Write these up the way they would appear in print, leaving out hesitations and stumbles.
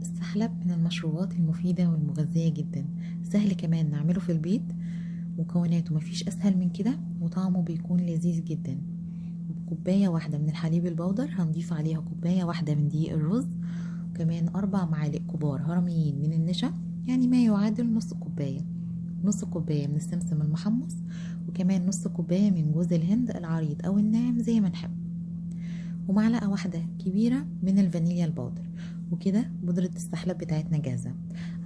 السحلب من المشروبات المفيدة والمغذية جدا، سهل كمان نعمله في البيت. مكوناته مفيش أسهل من كده، وطعمه بيكون لذيذ جدا. كوباية واحدة من الحليب البودر هنضيف عليها كوباية واحدة من دقيق الرز، وكمان 4 معالق كبار هرميين من النشا، يعني ما يعادل نص كوباية. نص كوباية من السمسم المحمص، وكمان نص كوباية من جوز الهند العريض أو الناعم زي ما نحب، ومعلقة واحدة كبيرة من الفانيليا البودر. وكده بودرة السحلب بتاعتنا جاهزة.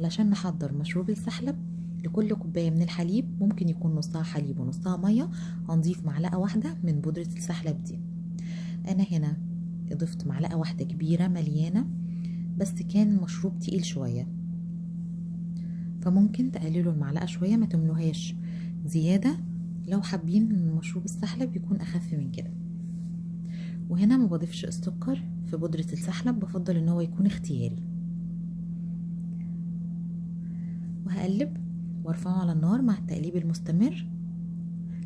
علشان نحضر مشروب السحلب، لكل كوباية من الحليب ممكن يكون نصها حليب ونصها مية، هنضيف معلقة واحدة من بودرة السحلب دي. أنا هنا ضفت معلقة واحدة كبيرة مليانة، بس كان المشروب تقيل شوية، فممكن تقللوا المعلقة شوية، ما تملوهاش زيادة لو حابين ان مشروب السحلب يكون اخف من كده. وهنا ما بضيفش السكر في بودرة السحلب، بفضل ان هو يكون اختياري. وهقلب وارفعه على النار مع التقليب المستمر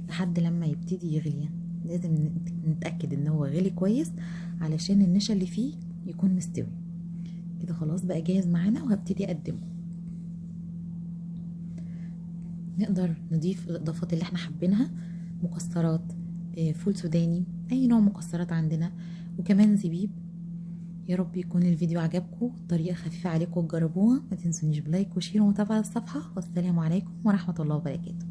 لحد لما يبتدي يغلي. لازم نتأكد ان هو غلي كويس علشان النشا اللي فيه يكون مستوي. كده خلاص بقى جاهز معانا، وهبتدي اقدمه. نقدر نضيف الاضافات اللي احنا حابينها، مكسرات، فول سوداني، اي نوع مكسرات عندنا، وكمان زبيب. يا رب يكون الفيديو عجبكم، الطريقة خفيفة عليكم، تجربوها. ما تنسونيش بلايك وشير ومتابعة الصفحة. والسلام عليكم ورحمة الله وبركاته.